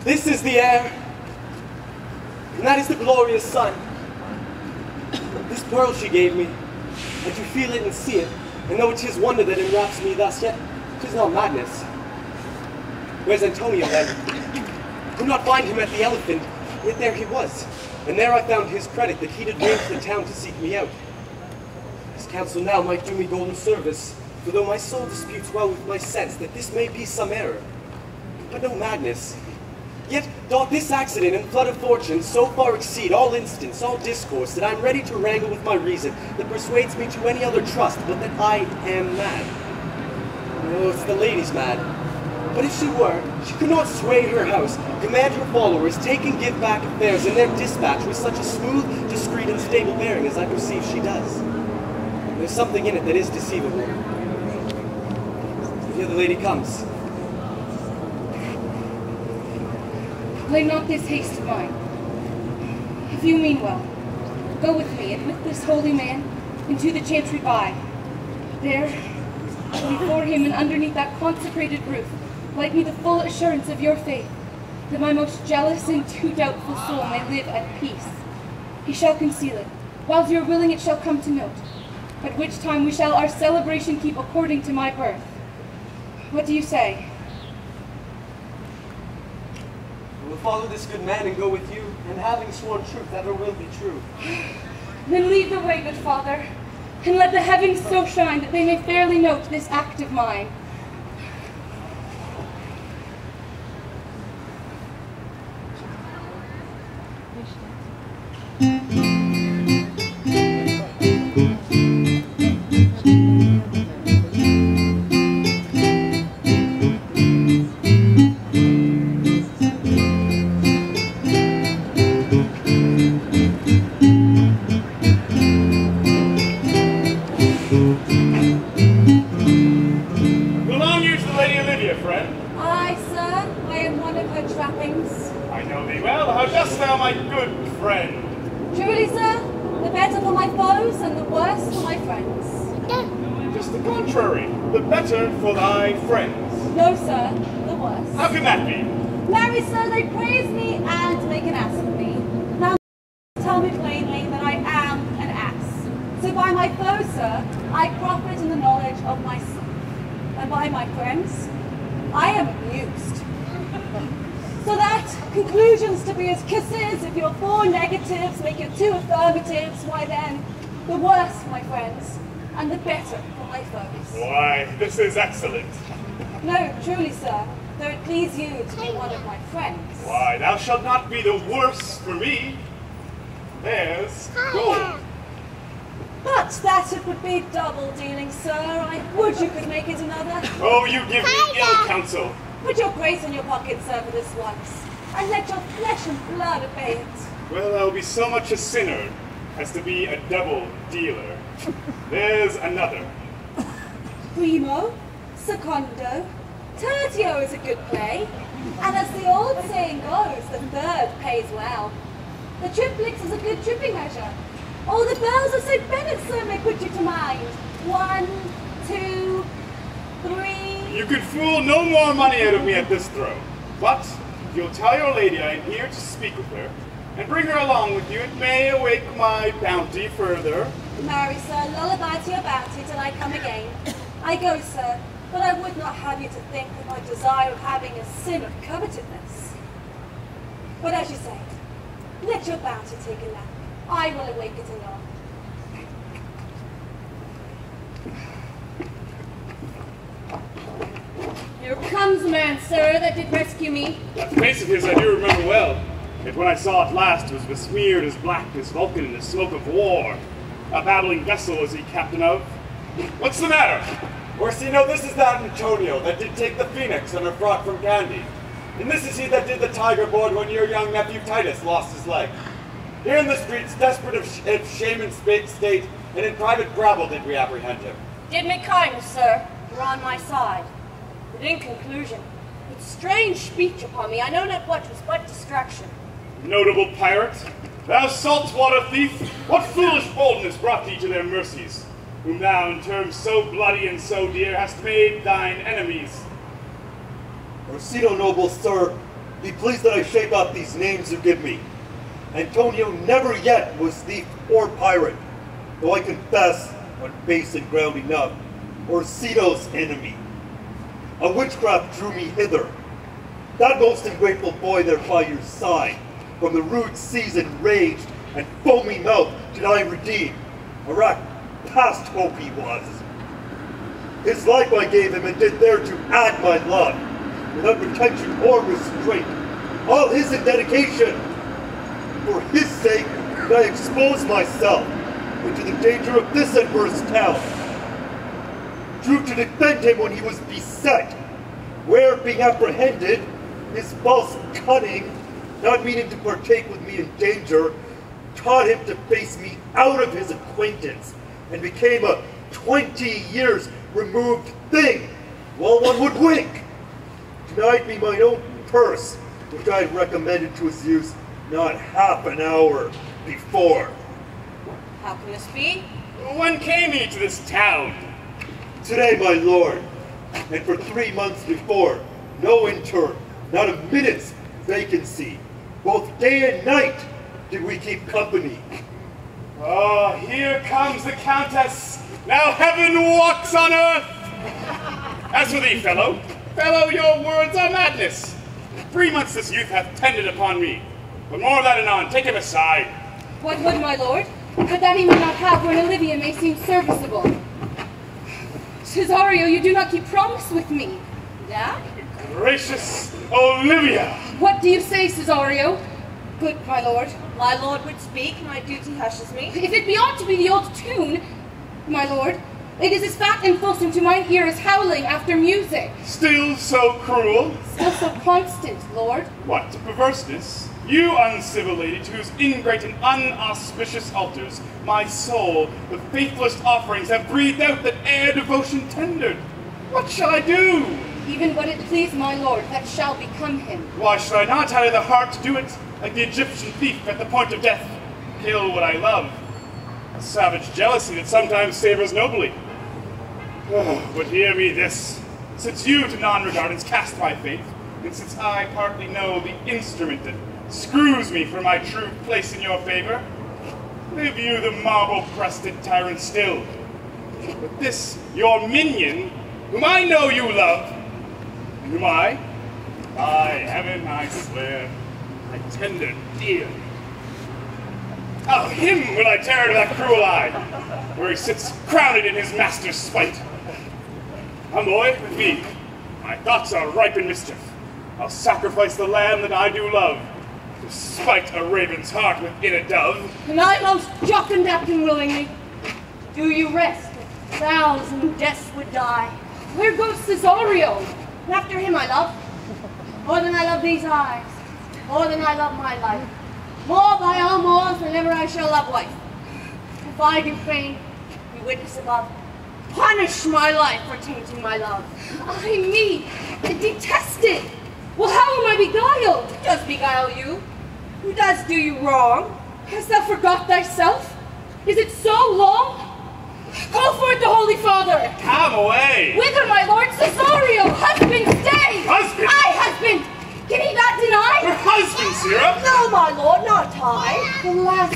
This is the air, and that is the glorious sun. This pearl she gave me, I do feel it and see it, and though it is wonder that enwraps me thus, yet 'tis not madness. Where's Antonio then? Could not find him at the Elephant, yet there he was, and there I found his credit that he did range the town to seek me out. His counsel now might do me golden service, for though my soul disputes well with my sense that this may be some error, but no madness. Yet doth this accident and flood of fortune so far exceed all instance, all discourse, that I am ready to wrangle with my reason that persuades me to any other trust but that I am mad. No, it's the lady's mad. But if she were, she could not sway her house, command her followers, take and give back affairs in their dispatch with such a smooth, discreet, and stable bearing as I perceive she does. There's something in it that is deceivable. Here the lady comes. Lay not this haste of mine. If you mean well, go with me, and with this holy man, into the chantry by. There, before him and underneath that consecrated roof, light me the full assurance of your faith, that my most jealous and too doubtful soul may live at peace. He shall conceal it, whiles you're willing it shall come to note, at which time we shall our celebration keep according to my birth. What do you say? I will follow this good man and go with you, and having sworn truth, that her will be true. Then lead the way, good father, and let the heavens so shine that they may fairly note this act of mine. For thy friends? No, sir, the worse. How can that be? Marry, sir, they praise me and make an ass of me. Now tell me plainly that I am an ass. So by my foes, sir, I profit in the knowledge of myself. And by my friends, I am amused. So that conclusions to be as kisses, if your 4 negatives make your 2 affirmatives, why then, the worse, my friends, and the better for my foes. Why, this is excellent. No, truly, sir, though it please you to be one of my friends. Why, thou shalt not be the worse for me. There's gold. But that it would be double dealing, sir. I would you could make it another. Oh, you give me ill counsel. Put your grace in your pocket, sir, for this once, and let your flesh and blood obey it. Well, I'll be so much a sinner as to be a double dealer. There's another. Primo, secondo, tertio is a good play, and as the old saying goes, the third pays well. The triplix is a good tripping measure. All the bells of St. Bennet, sir, may put you to mind. 1, 2, 3. You could fool no more money out of me at this throw. But if you'll tell your lady I am here to speak with her, and bring her along with you, it may awake my bounty further. Marry, sir, lullaby to your bounty till I come again. I go, sir, but I would not have you to think that my desire of having a sin of covetousness. But as you say, let your bounty take a nap. I will awake it anon. Here comes the man, sir, that did rescue me. That face of his I do remember well. Yet when I saw it last, it was besmeared as black as Vulcan in the smoke of war. A battling vessel is he captain of. What's the matter? Orsino, this is that Antonio that did take the Phoenix on her fraught from Candy. And this is he that did the tiger board when your young nephew Titus lost his leg. Here in the streets, desperate of shame and state, and in private gravel did we apprehend him. Did me kindness, sir. You're on my side. But in conclusion, with strange speech upon me, I know not what was but distraction. Notable pirate, thou saltwater thief, what foolish boldness brought thee to their mercies, whom thou in terms so bloody and so dear hast made thine enemies? Orsino, noble sir, Be pleased that I shake off these names you give me. Antonio never yet was thief or pirate, though I confess, on base and ground enough, Orsino's enemy. A witchcraft drew me hither. That most ungrateful boy there by your side, from the rude seas enraged and foamy mouth did I redeem. A wrack past hope he was. His life I gave him and did there to add my love, without pretension or restraint, all his in dedication. For his sake did I expose myself into the danger of this adverse town. Drew to defend him when he was beset, where being apprehended, his false cunning, not meaning to partake with me in danger, taught him to face me out of his acquaintance, and became a 20 years removed thing, while one would wink. Denied me my own purse, which I had recommended to his use not half an hour before. How can this be? When came he to this town? Today, my lord, and for 3 months before, no intern, not a minute's vacancy. Both day and night did we keep company. Oh, here comes the Countess. Now heaven walks on earth. As for thee, fellow, your words are madness. 3 months this youth hath tended upon me. But more of that anon, take him aside. What would my lord? But that he may not have when Olivia may seem serviceable. Cesario, you do not keep promise with me. That? Gracious Olivia! What do you say, Cesario? Good my lord. My lord would speak, my duty hushes me. If it be ought to be the old tune, my lord, it is as fat and fulsome to mine ear as howling after music. Still so cruel? Still so constant, lord. What, perverseness? You uncivil lady, to whose ingrate and unauspicious altars my soul, the faithless offerings, have breathed out that air devotion tendered. What shall I do? Even what it please my lord, that shall become him. Why should I not have the heart to do it, like the Egyptian thief at the point of death? Kill what I love. A savage jealousy that sometimes savors nobly. Oh, but hear me this. Since you to non-regardance cast my faith, and since I partly know the instrument that screws me for my true place in your favor, live you the marble-breasted tyrant still. But this, your minion, whom I know you love, and whom by heaven I swear, I tender dearly. Oh, him will I tear to that cruel eye, where he sits crowned in his master's spite. Come, boy, with me. My thoughts are ripe in mischief. I'll sacrifice the lamb that I do love, to spite a raven's heart within a dove. And I most jocund at him willingly. Do you rest? 1,000 deaths would die. Where goes Cesario? After him I love. More than I love these eyes. More than I love my life. More by all more than ever I shall love wife. If I do fain, be witness above, punish my life for tainting my love. Ay me, detested! Well, how am I beguiled? Who does beguile you? Who does do you wrong? Hast thou forgot thyself? Is it so long? Call forth the Holy Father! Come away! Whither, my lord? Cesario! Husband, stay! Husband? I, husband! Can he not deny? Her husband, Sirrah! No, my lord, not I. Alas,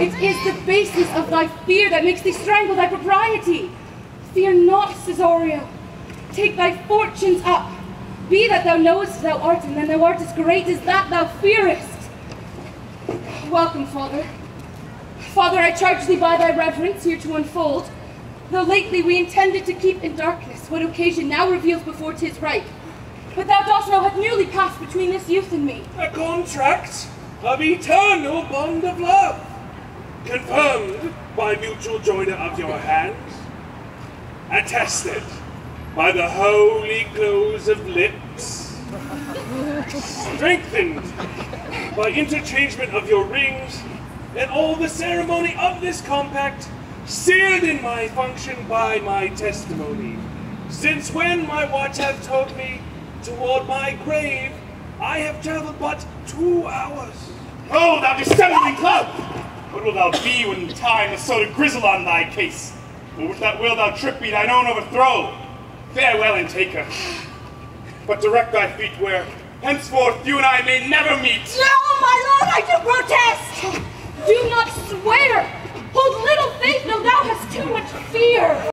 it is the baseness of thy fear that makes thee strangle thy propriety. Fear not, Cesario. Take thy fortunes up. Be that thou knowest thou art, and then thou art as great as that thou fearest. Welcome, Father. Father, I charge thee by thy reverence here to unfold, though lately we intended to keep in darkness what occasion now reveals before 'tis right. But thou dost know hath newly passed between this youth and me. A contract of eternal bond of love, confirmed by mutual joiner of your hands, attested by the holy close of lips, strengthened by interchangement of your rings, and all the ceremony of this compact, sealed in my function by my testimony. Since when my watch hath told me, toward my grave, I have traveled but 2 hours. Oh, thou dissembling club! What wilt thou be when time has sowed a grizzle on thy case? Or with that will thou trip me thine own overthrow? Farewell and take her. But direct thy feet where Henceforth, you and I may never meet. No, my lord, I do protest.